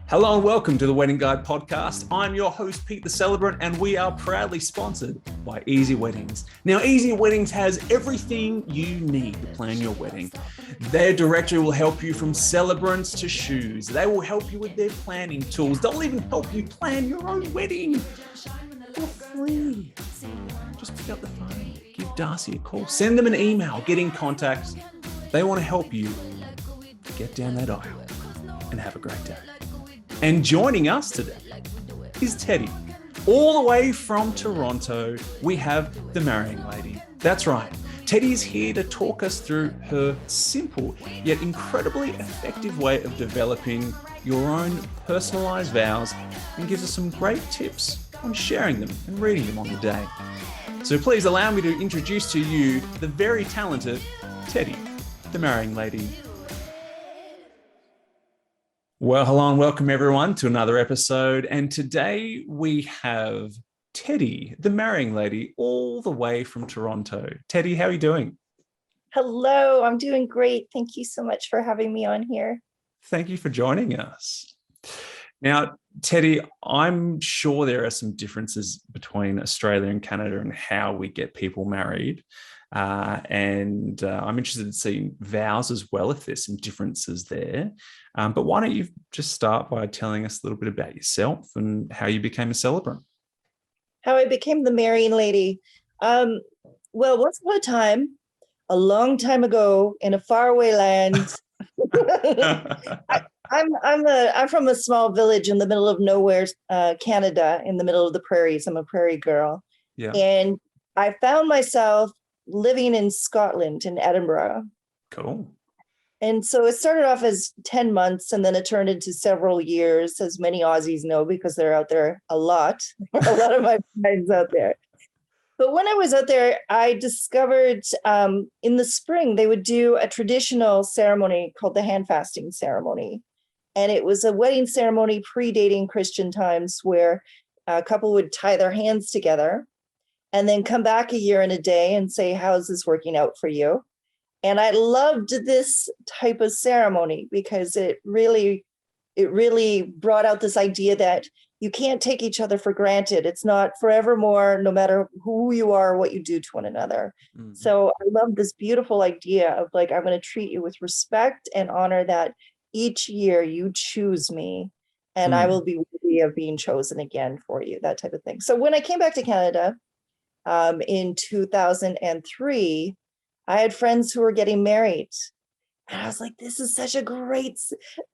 Hello and welcome to the Wedding Guide podcast. I'm your host, Pete the Celebrant, and we are proudly sponsored by Easy Weddings. Now, Easy Weddings has everything you need to plan your wedding. Their directory will help you from celebrants to shoes. They will help you with their planning tools. They'll even help you plan your own wedding for free. Just pick up the phone, give Darcy a call, send them an email, get in contact. They want to help you get down that aisle and have a great day. And joining us today is Tedie. All the way from Toronto, we have the marrying lady. That's right. Tedie is here to talk us through her simple yet incredibly effective way of developing your own personalised vows and gives us some great tips on sharing them and reading them on the day. So please allow me to introduce to you the very talented Tedie, the marrying lady. Well, hello and welcome everyone to another episode. And today we have Tedie, the marrying lady, all the way from Toronto. Tedie, how are you doing? Hello, I'm doing great. Thank you so much for having me on here. Thank you for joining us. Now, Tedie, I'm sure there are some differences between Australia and Canada and how we get people married. And I'm interested in seeing vows as well, if there's some differences there. But why don't you just start by telling us a little bit about yourself and how you became a celebrant? How I became the marrying lady. Well, once upon a time, a long time ago, in a faraway land, I'm from a small village in the middle of nowhere, Canada, in the middle of the prairies. I'm a prairie girl. Yeah. And I found myself living in Scotland, in Edinburgh. Cool. And so it started off as 10 months and then it turned into several years, as many Aussies know, because they're out there a lot. A lot of my friends out there. But when I was out there, I discovered in the spring, they would do a traditional ceremony called the hand fasting ceremony. And it was a wedding ceremony predating Christian times where a couple would tie their hands together and then come back a year and a day and say, how's this working out for you? And I loved this type of ceremony because it really brought out this idea that you can't take each other for granted. It's not forevermore, no matter who you are or what you do to one another. Mm-hmm. So I love this beautiful idea of like, I'm going to treat you with respect and honor that each year you choose me and I will be worthy of being chosen again for you, that type of thing. So when I came back to Canada in 2003, I had friends who were getting married. And I was like, this is such a great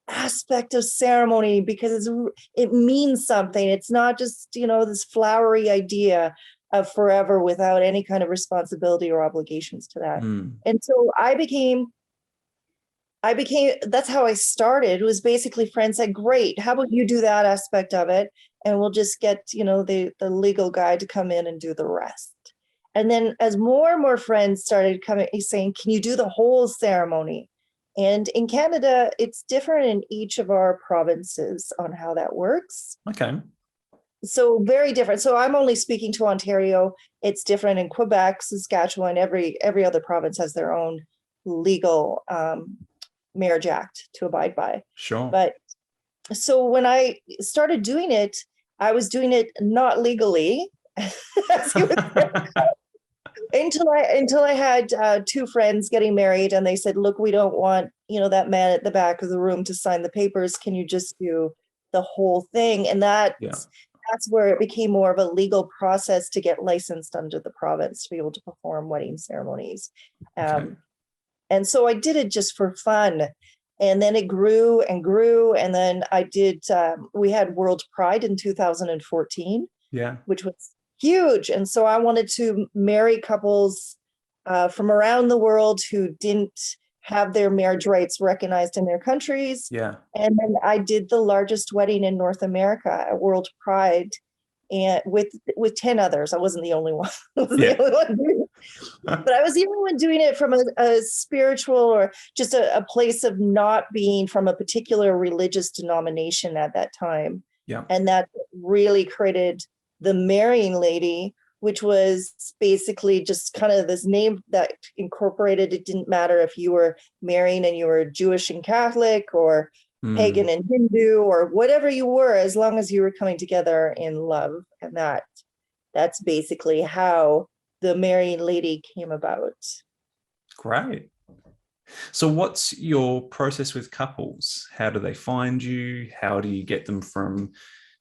aspect of ceremony because it means something. It's not just, this flowery idea of forever without any kind of responsibility or obligations to that. And so I became, that's how I started. It was basically friends said, great, how about you do that aspect of it? And we'll just get, the legal guy to come in and do the rest. And then as more and more friends started coming, saying, can you do the whole ceremony? And in Canada, it's different in each of our provinces on how that works. Okay. So very different. So I'm only speaking to Ontario. It's different in Quebec, Saskatchewan. Every other province has their own legal marriage act to abide by. Sure. But so when I started doing it, I was doing it not legally. Until I had two friends getting married and they said, look, we don't want, that man at the back of the room to sign the papers. Can you just do the whole thing? And that's where it became more of a legal process to get licensed under the province to be able to perform wedding ceremonies. And so I did it just for fun. And then it grew and grew. And then I did, we had World Pride in 2014, which was huge. And so I wanted to marry couples from around the world who didn't have their marriage rights recognized in their countries. Yeah. And then I did the largest wedding in North America at World Pride and with 10 others. I wasn't the only one. But I was the only one doing it from a spiritual or just a place of not being from a particular religious denomination at that time. Yeah. And that really created the marrying lady, which was basically just kind of this name that incorporated, it didn't matter if you were marrying and you were Jewish and Catholic or pagan and Hindu or whatever you were, as long as you were coming together in love. And that's basically how the married lady came about. Great. So what's your process with couples? How do they find you? How do you get them from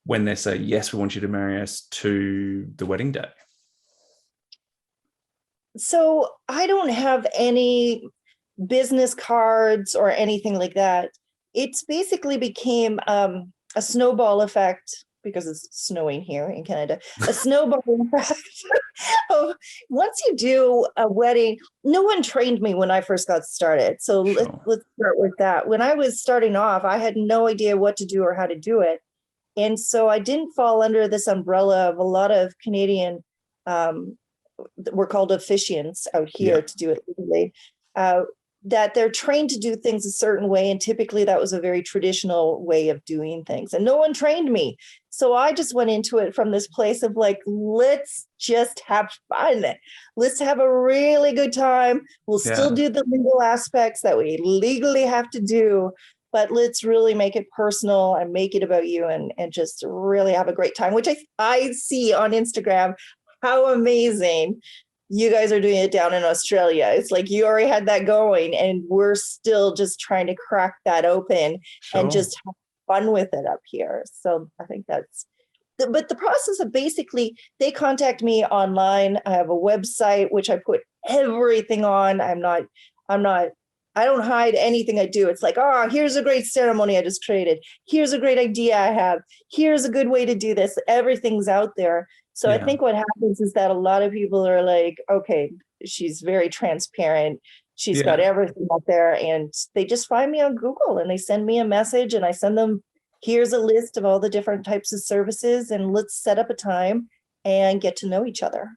when they say, yes, we want you to marry us, to the wedding day? So I don't have any business cards or anything like that. It's basically became a snowball effect, because it's snowing here in Canada, a snowball effect. Once you do a wedding, no one trained me when I first got started. So Sure. let's start with that. When I was starting off, I had no idea what to do or how to do it. And so I didn't fall under this umbrella of a lot of Canadian, we're called officiants out here to do it legally, that they're trained to do things a certain way. And typically that was a very traditional way of doing things. And no one trained me. So I just went into it from this place of like, let's just have fun. Let's have a really good time. We'll still do the legal aspects that we legally have to do, but let's really make it personal and make it about you, and just really have a great time, which I see on Instagram how amazing you guys are doing it down in Australia. It's like you already had that going, and we're still just trying to crack that open and just have fun with it up here. So I think but the process of basically, they contact me online. I have a website, which I put everything on. I don't hide anything I do. It's like, oh, here's a great ceremony I just created. Here's a great idea I have. Here's a good way to do this. Everything's out there. So I think what happens is that a lot of people are like, okay, she's very transparent. She's got everything out there, and they just find me on Google and they send me a message, and I send them, here's a list of all the different types of services, and let's set up a time and get to know each other.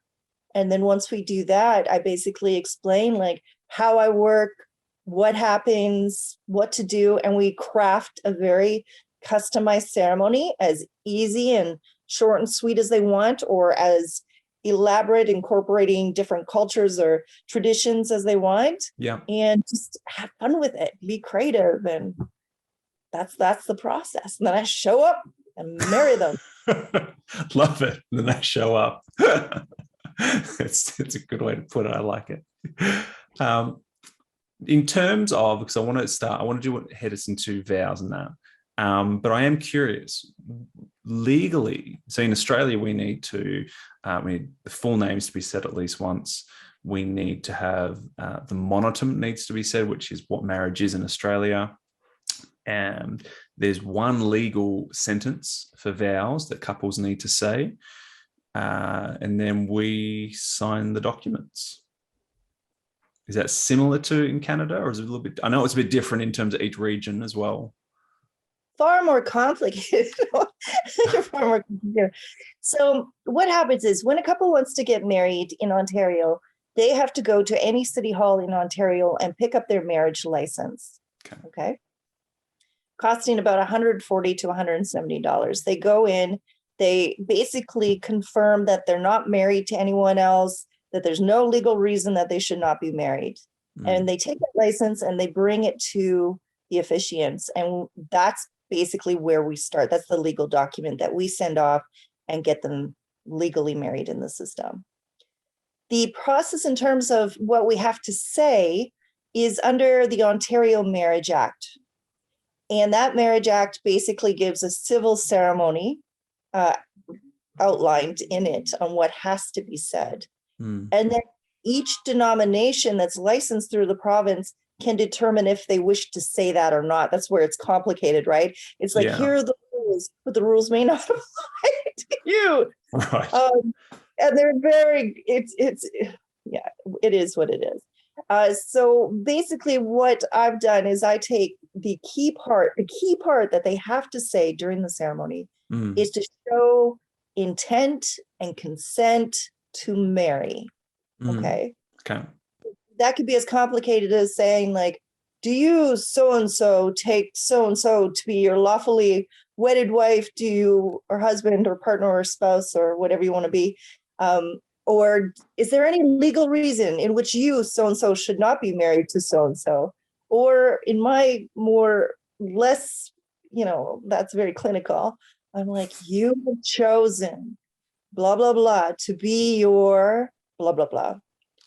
And then once we do that, I basically explain like how I work, what happens, what to do, and we craft a very customized ceremony, as easy and short and sweet as they want, or as elaborate, incorporating different cultures or traditions as they want. And just have fun with it, be creative, and that's the process. And then I show up and marry them. Love it. And then I show up. It's a good way to put it. I like it. In terms of, because I want to do head us into vows and that. But I am curious, legally, so in Australia, we need the full names to be said at least once. We need to have the mononym needs to be said, which is what marriage is in Australia. And there's one legal sentence for vows that couples need to say. And then we sign the documents. Is that similar to in Canada, or is it a little bit? I know it's a bit different in terms of each region as well. Far more complicated. Far more complicated. So what happens is, when a couple wants to get married in Ontario, they have to go to any city hall in Ontario and pick up their marriage license. Okay. Costing about $140 to $170. They go in, they basically confirm that they're not married to anyone else, that there's no legal reason that they should not be married. And they take that license and they bring it to the officiants. And that's basically where we start. That's the legal document that we send off and get them legally married in the system. The process in terms of what we have to say is under the Ontario Marriage Act. And that Marriage Act basically gives a civil ceremony outlined in it on what has to be said. And then each denomination that's licensed through the province can determine if they wish to say that or not. That's where it's complicated, right? It's like, here are the rules, but the rules may not apply to you. Right. And they're it is what it is. So basically what I've done is I take the key part that they have to say during the ceremony is to show intent and consent to marry. Okay. That could be as complicated as saying, like, do you so-and-so take so-and-so to be your lawfully wedded wife? Do you, or husband or partner or spouse or whatever you want to be? Or is there any legal reason in which you so-and-so should not be married to so-and-so? Or in my less that's very clinical. I'm like, you have chosen blah, blah, blah to be your blah, blah, blah.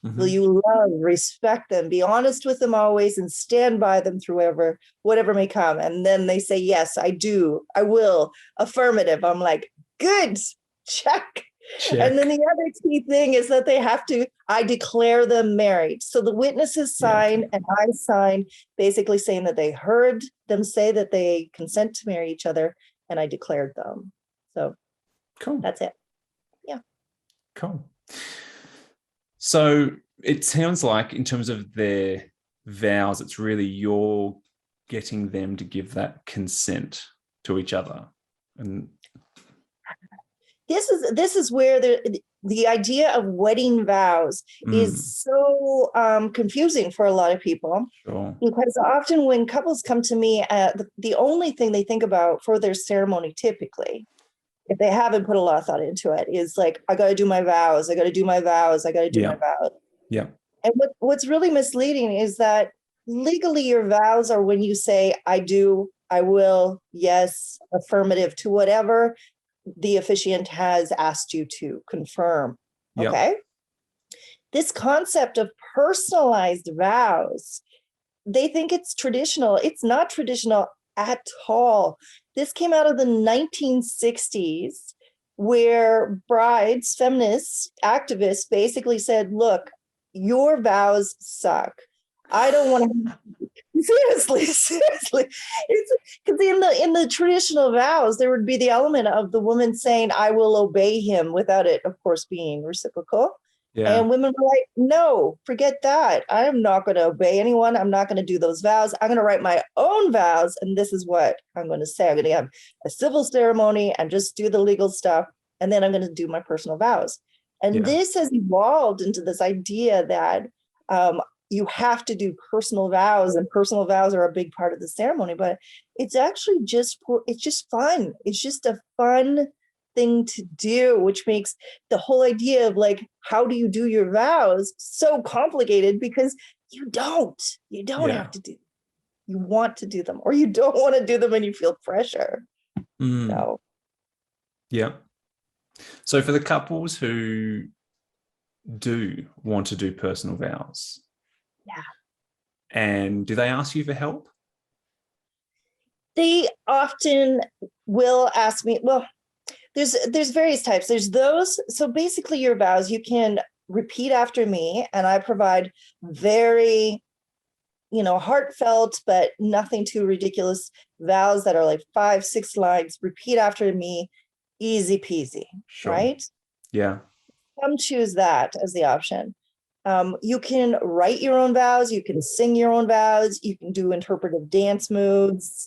Will you love, respect them, be honest with them always, and stand by them through whatever may come? And then they say, yes, I do. I will. Affirmative. I'm like, good, check. And then the other key thing is that I declare them married. So the witnesses sign and I sign, basically saying that they heard them say that they consent to marry each other, and I declared them. So cool. That's it. Yeah. Cool. So it sounds like in terms of their vows, it's really you're getting them to give that consent to each other. And this is where the idea of wedding vows is so confusing for a lot of people. Sure. Because often when couples come to me, the only thing they think about for their ceremony, typically, if they haven't put a lot of thought into it, is like, I got to do my vows. I got to do my vows. I got to do my vows. Yeah. And what's really misleading is that legally your vows are when you say, I do, I will, yes, affirmative to whatever the officiant has asked you to confirm. Yep. Okay. This concept of personalized vows, they think it's traditional. It's not traditional at all. This came out of the 1960s, where brides, feminists, activists basically said, look, your vows suck. I don't want to. Seriously. It's because in the traditional vows, there would be the element of the woman saying, I will obey him, without it, of course, being reciprocal. Yeah. And women were like, no, forget that. I'm not going to obey anyone. I'm not going to do those vows. I'm going to write my own vows. And this is what I'm going to say. I'm going to have a civil ceremony and just do the legal stuff. And then I'm going to do my personal vows. And this has evolved into this idea that you have to do personal vows, and personal vows are a big part of the ceremony, but it's actually it's just fun. It's just a fun thing to do, which makes the whole idea of like, how do you do your vows so complicated, because you don't have to do, you want to do them, or you don't want to do them and you feel pressure. So yeah. So for the couples who do want to do personal vows, and do they ask you for help? They often will ask me. Well, there's various types. There's those. So basically your vows, you can repeat after me, and I provide very, heartfelt, but nothing too ridiculous vows that are like 5-6 lines. Repeat after me, easy peasy. Sure. Right? Yeah. Some choose that as the option. You can write your own vows. You can sing your own vows. You can do interpretive dance moves.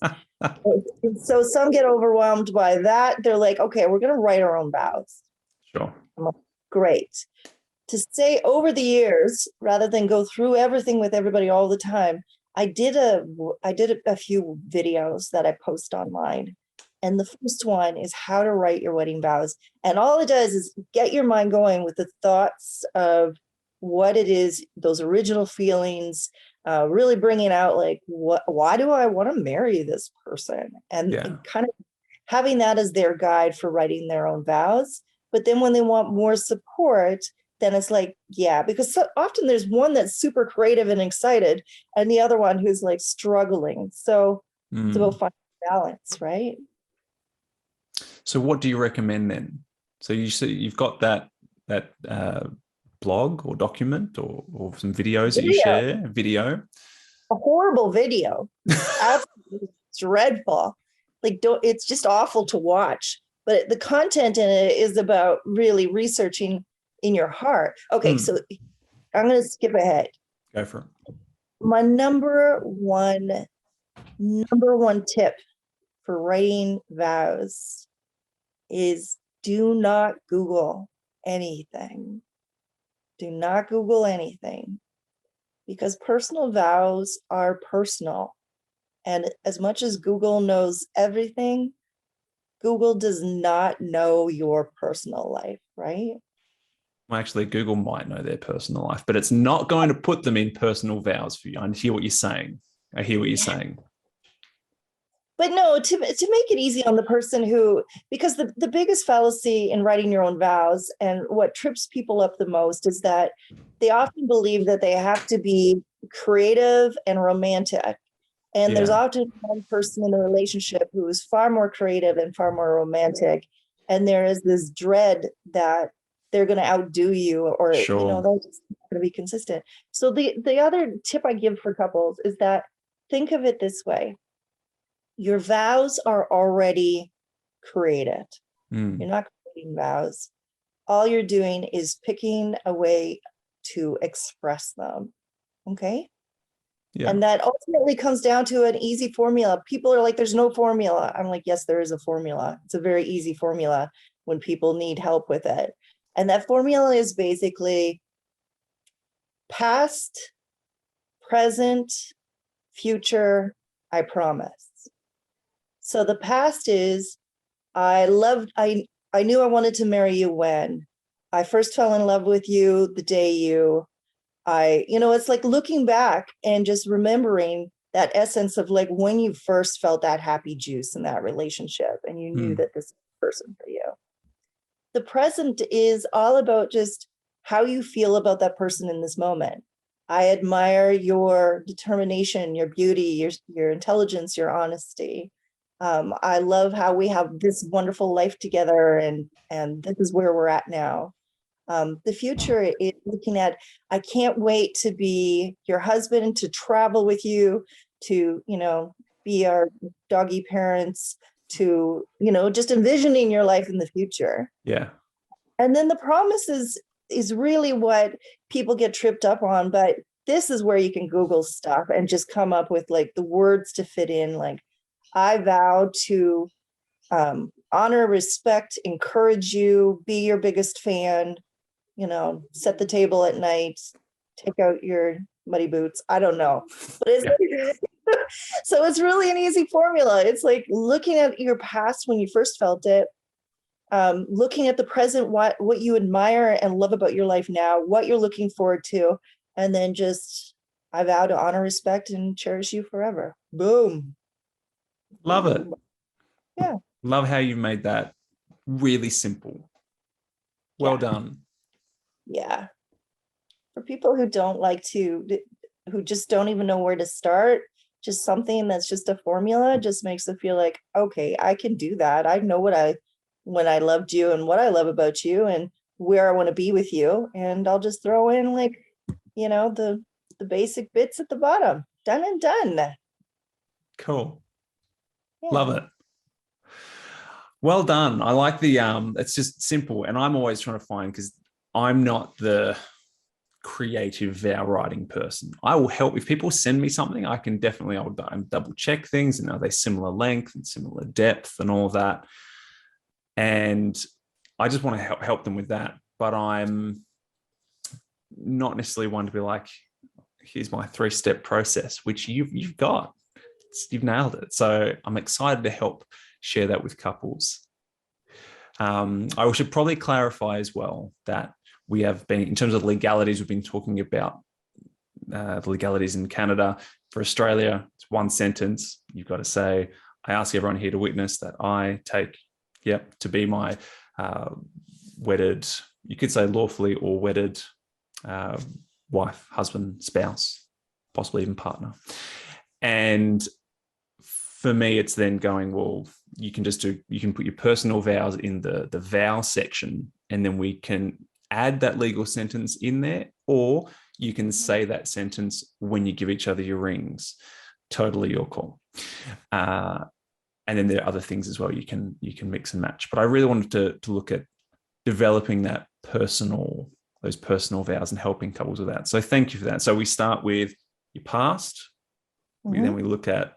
So some get overwhelmed by that. They're like, okay, we're going to write our own vows. Sure. Like, great. To say over the years, rather than go through everything with everybody all the time, I did a few videos that I post online. And the first one is how to write your wedding vows. And all it does is get your mind going with the thoughts of what it is, those original feelings, really bringing out like, why do I want to marry this person? And kind of having that as their guide for writing their own vows. But then when they want more support, then it's like, because so often there's one that's super creative and excited, and the other one who's like struggling. So it's about finding balance, right? So what do you recommend then? So you've got that blog or document or some videos that you share, video. A horrible video. Absolutely dreadful. It's just awful to watch. But the content in it is about really researching in your heart. Okay, so I'm going to skip ahead. Go for it. My number one tip for writing vows is do not Google anything. Do not Google anything, because personal vows are personal. And as much as Google knows everything, Google does not know your personal life, right? Well, actually, Google might know their personal life, but it's not going to put them in personal vows for you. I hear what you're saying. But no, to make it easy on the person who, because the biggest fallacy in writing your own vows and what trips people up the most is that they often believe that they have to be creative and romantic. And there's Yeah, often one person in the relationship who is far more creative and far more romantic. And there is this dread that they're going to outdo you, or, sure. they're just not going to be consistent. So the other tip I give for couples is that think of it this way. Your vows are already created. Mm, You're not creating vows. All you're doing is picking a way to express them. Okay. yeah. And that ultimately comes down to an easy formula. People are like, there's no formula. I'm like, yes, there is a formula. It's a very easy formula when people need help with it. And that formula is basically past, present, future, I promise. So the past is I knew I wanted to marry you when I first fell in love with you the day it's like looking back and just remembering that essence of like when you first felt that happy juice in that relationship and you knew Mm, that this is the person for you. The present is all about just how you feel about that person in this moment. I admire your determination, your beauty, your intelligence, your honesty. I love how we have this wonderful life together, and this is where we're at now. The future is looking at, I can't wait to be your husband, to travel with you, to, be our doggy parents, to, just envisioning your life in the future. yeah. And then the promise is really what people get tripped up on. But this is where you can Google stuff and just come up with like the words to fit in. Like, I vow to honor, respect, encourage you, be your biggest fan, set the table at night, take out your muddy boots. I don't know. But it's so it's really an easy formula. It's like looking at your past when you first felt it, looking at the present, what you admire and love about your life now, what you're looking forward to, and then just I vow to honor, respect, and cherish you forever. Boom. Love it. Yeah. Love how you made that really simple. Well Yeah. done. Yeah. For people who who just don't even know where to start, just something that's just a formula just makes them feel like, okay, I can do that. I know when I loved you and what I love about you and where I want to be with you. And I'll just throw in like, the basic bits at the bottom. Done and done. Cool. Love Yeah. it. Well done. I like the it's just simple. And I'm always trying to find, because I'm not the creative vow writing person. I will help if people send me something. I can definitely, I'll double check things, and are they similar length and similar depth and all of that. And I just want to help them with that. But I'm not necessarily one to be like, here's my 3-step process, which you've got. You've nailed it. So I'm excited to help share that with couples. I should probably clarify as well that we have been, in terms of legalities, we've been talking about the legalities in Canada. For Australia, it's one sentence. You've got to say, I ask everyone here to witness that I take, to be my wedded, you could say lawfully or wedded wife, husband, spouse, possibly even partner. And for me, it's then going, well, you can put your personal vows in the vow section, and then we can add that legal sentence in there, or you can say that sentence when you give each other your rings. Totally your call. And then there are other things as well you can mix and match. But I really wanted to look at developing those personal vows and helping couples with that. So thank you for that. So we start with your past, then we look at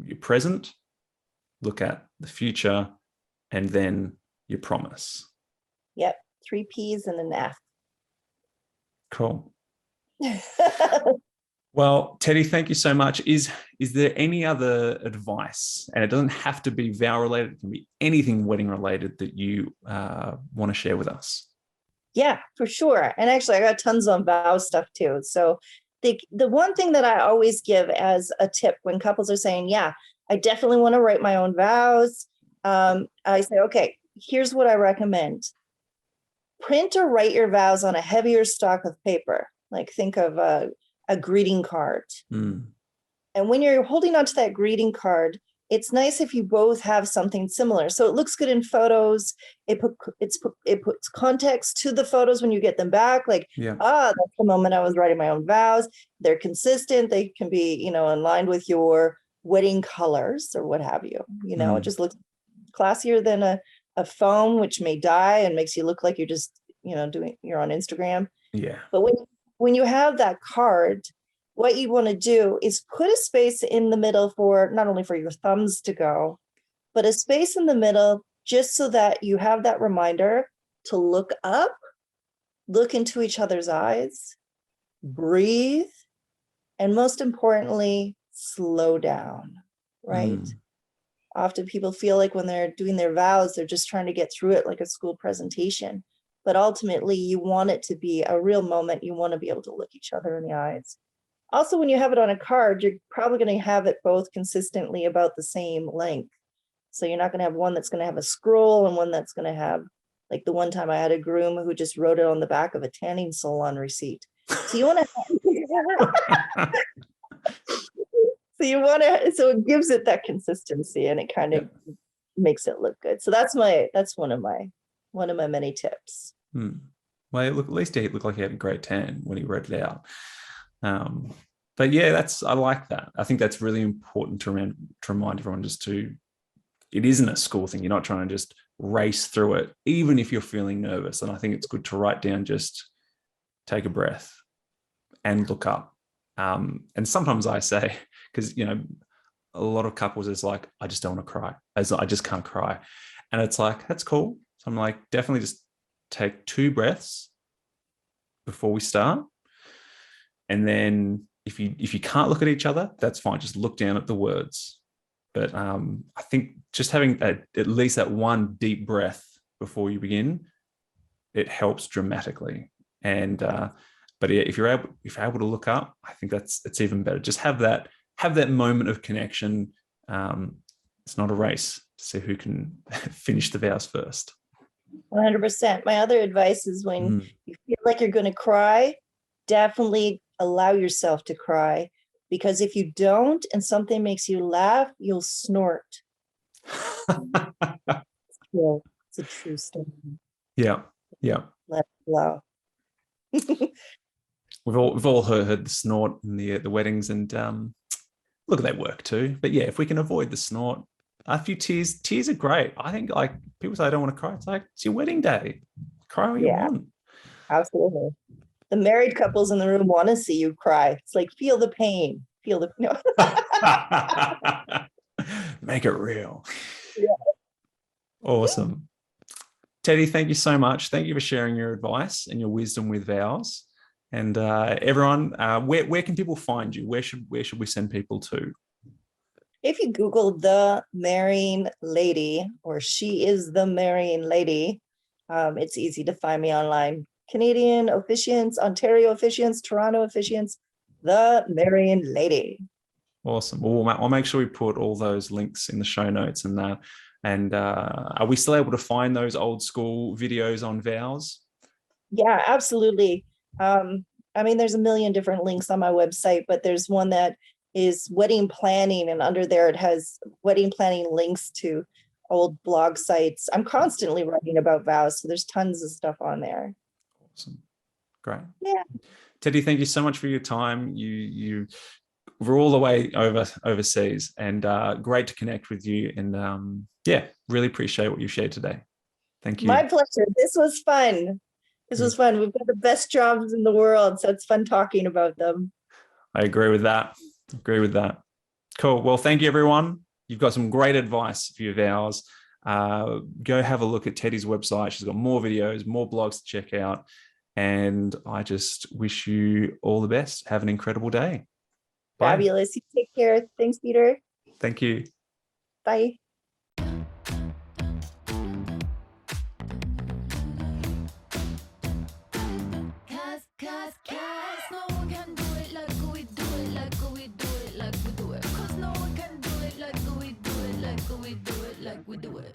your present, look at the future, and then your promise. Yep. 3 P's and an F. Cool. Well, Teddy, thank you so much. Is there any other advice, and it doesn't have to be vow related, it can be anything wedding related, that you want to share with us? Yeah, for sure. And actually, I got tons on vow stuff too. So the one thing that I always give as a tip when couples are saying, yeah, I definitely want to write my own vows. I say, okay, here's what I recommend. Print or write your vows on a heavier stock of paper. Like think of a greeting card. Mm. And when you're holding onto that greeting card, it's nice if you both have something similar. So it looks good in photos. It puts context to the photos when you get them back. Like, that's the moment I was writing my own vows. They're consistent. They can be, in line with your wedding colors or what have you. It just looks classier than a foam, which may die and makes you look like you're just, you're on Instagram. Yeah. But when you have that card, what you want to do is put a space in the middle for not only for your thumbs to go, but a space in the middle just so that you have that reminder to look up, look into each other's eyes, breathe, and most importantly, slow down, right? Often people feel like when they're doing their vows, they're just trying to get through it like a school presentation. But ultimately, you want it to be a real moment. You want to be able to look each other in the eyes. Also, when you have it on a card, you're probably going to have it both consistently about the same length. So you're not going to have one that's going to have a scroll and one that's going to have, like the one time I had a groom who just wrote it on the back of a tanning salon receipt. So you want to, so it gives it that consistency and it kind of makes it look good. So that's one of my many tips. Well, at least he looked like he had a great tan when he wrote it out. But yeah, I like that. I think that's really important to remind everyone it isn't a school thing. You're not trying to just race through it, even if you're feeling nervous. And I think it's good to write down, just take a breath and look up. And sometimes I say, because, a lot of couples is like, I just don't want to cry. I just can't cry. And it's like, that's cool. So I'm like, definitely just take 2 breaths before we start. And then if you can't look at each other, that's fine. Just look down at the words. But I think just having at least that one deep breath before you begin, it helps dramatically. And but yeah, if you're able to look up, I think it's even better. Just have that moment of connection. It's not a race to see who can finish the vows first. 100%. My other advice is when you feel like you're going to cry, definitely allow yourself to cry, because if you don't and something makes you laugh, you'll snort. It's a true story. Yeah. Let it flow. We've all heard the snort in the weddings, and look, they work too. But yeah, if we can avoid the snort, a few tears are great. I think, like, people say I don't want to cry. It's like, it's your wedding day. Cry what you want. Absolutely. The married couples in the room want to see you cry. It's like, feel the pain. Make it real. Yeah. Awesome. Teddy, thank you so much. Thank you for sharing your advice and your wisdom with vows. And everyone, where can people find you? Where should we send people to? If you Google the marrying lady, or she is the marrying lady, it's easy to find me online. Canadian officiants, Ontario officiants, Toronto officiants, the marrying lady. Awesome. Well, I'll make sure we put all those links in the show notes and that. And are we still able to find those old school videos on vows? Yeah, absolutely. There's a million different links on my website, but there's one that is wedding planning, and under there it has wedding planning links to old blog sites. I'm constantly writing about vows, so there's tons of stuff on there. Awesome. Great. Yeah. Teddy, thank you so much for your time. You were all the way overseas, and great to connect with you. And really appreciate what you shared today. Thank you. My pleasure. This was fun. We've got the best jobs in the world, so it's fun talking about them. I agree with that. Cool. Well, thank you, everyone. You've got some great advice for your vows. Go have a look at Teddy's website. She's got more videos, more blogs to check out. And I just wish you all the best. Have an incredible day. Bye. Fabulous. You take care. Thanks, Peter. Thank you. Bye. No one can do it like we do it, like we do it, like we do it. 'Cause no one can do it like we we do it.